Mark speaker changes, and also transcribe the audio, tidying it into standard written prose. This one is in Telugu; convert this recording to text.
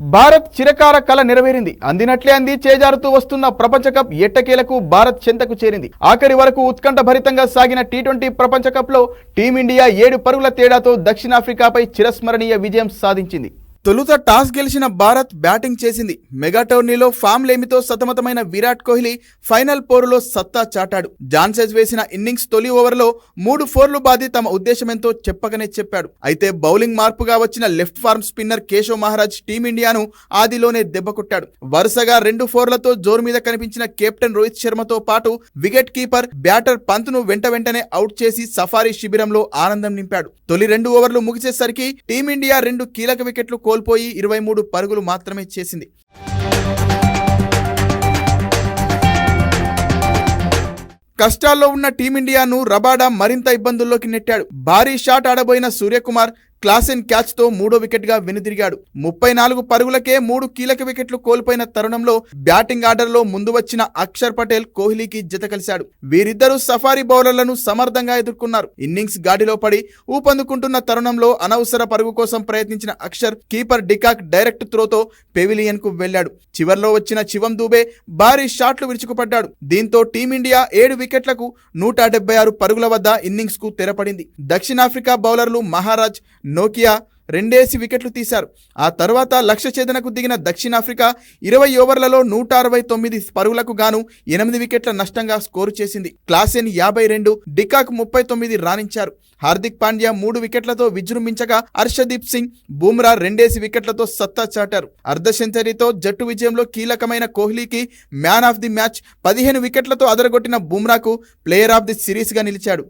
Speaker 1: భారత్ చిరకాల కల నెరవేరింది. అందినట్లే అంది చేజారుతూ వస్తున్న ప్రపంచ కప్ ఎట్టకేలకు భారత్ చెంతకు చేరింది. ఆఖరి వరకు ఉత్కంఠ భరితంగా సాగిన టీ20 ప్రపంచ కప్ లో టీమిండియా 7 పరుగుల తేడాతో దక్షిణాఫ్రికాపై చిరస్మరణీయ విజయం సాధించింది. తొలుత టాస్ గెలిచిన భారత్ బ్యాటింగ్ చేసింది. మెగా టోర్నీలో ఫామ్ లేమితో సతమతమైన విరాట్ కోహ్లీ ఫైనల్ పోరులో సత్తా చాటాడు. జాన్సెస్ వేసిన ఇన్నింగ్స్ తొలి ఓవర్లో 3 4లు బాది తమ ఉద్దేశమెంతో చెప్పకనే చెప్పాడు. అయితే బౌలింగ్ మార్పుగా వచ్చిన left arm spinner Keshav Maharaj టీమిండియాను ఆదిలోనే దెబ్బకొట్టాడు. వరుసగా 2 4లతో జోరు మీద కనిపించిన కెప్టెన్ రోహిత్ శర్మతో పాటు వికెట్ కీపర్ బ్యాటర్ పంత్ను వెంటనే అవుట్ చేసి సఫారీ శిబిరంలో ఆనందం నింపాడు. తొలి 2 ఓవర్లు ముగిసేసరికి టీమిండియా 2 కీలక వికెట్లు కోల్పోయి 23 పరుగులు మాత్రమే చేసింది. కష్టాల్లో ఉన్న టీమిండియాను రబాడా మరింత ఇబ్బందుల్లోకి నెట్టాడు. భారీ షాట్ ఆడబోయిన సూర్యకుమార్ క్లాసెన్ క్యాచ్ తో 3వ వికెట్ గా వెనుదిరిగాడు. 34 పరుగులకే 3 కీలక వికెట్లు కోల్పోయిన తరుణంలో బ్యాటింగ్ ఆర్డర్ లో ముందు వచ్చిన అక్షర్ పటేల్ కోహ్లీకి జత కలిశాడు. వీరిద్దరూ సఫారీ బౌలర్లను సమర్థంగా ఎదుర్కొన్నారు. ఇన్నింగ్స్ గాడిలో పడి ఊపందుకుంటున్న తరుణంలో అనవసర పరుగు కోసం ప్రయత్నించిన అక్షర్ కీపర్ డికాక్ డైరెక్ట్ త్రోతో పెవిలియన్ కు వెళ్లాడు. చివర్లో వచ్చిన శివం దూబే భారీ షాట్లు విరుచుకుపడ్డాడు. దీంతో టీమిండియా 7 వికెట్లకు 176 పరుగుల వద్ద ఇన్నింగ్స్ కు తెరపడింది. దక్షిణాఫ్రికా బౌలర్లు మహారాజ్, నోకియా 2 వికెట్లు తీశారు. ఆ తర్వాత లక్ష్య ఛేదనకు దిగిన దక్షిణాఫ్రికా 20 ఓవర్లలో 169 పరుగులకు గాను 8 వికెట్ల నష్టంగా స్కోరు చేసింది. క్లాసెన్ 52, డికాక్ 39 రాణించారు. హార్దిక్ పాండ్యా 3 వికెట్లతో విజృంభించగా హర్షదీప్ సింగ్, బుమ్రా 2 వికెట్లతో సత్తా చాటారు. అర్ధ సెంచరీతో జట్టు విజయంలో కీలకమైన కోహ్లీకి మ్యాన్ ఆఫ్ ది మ్యాచ్, 15 వికెట్లతో అదరగొట్టిన బుమ్రాకు ప్లేయర్ ఆఫ్ ది సిరీస్ గా నిలిచాడు.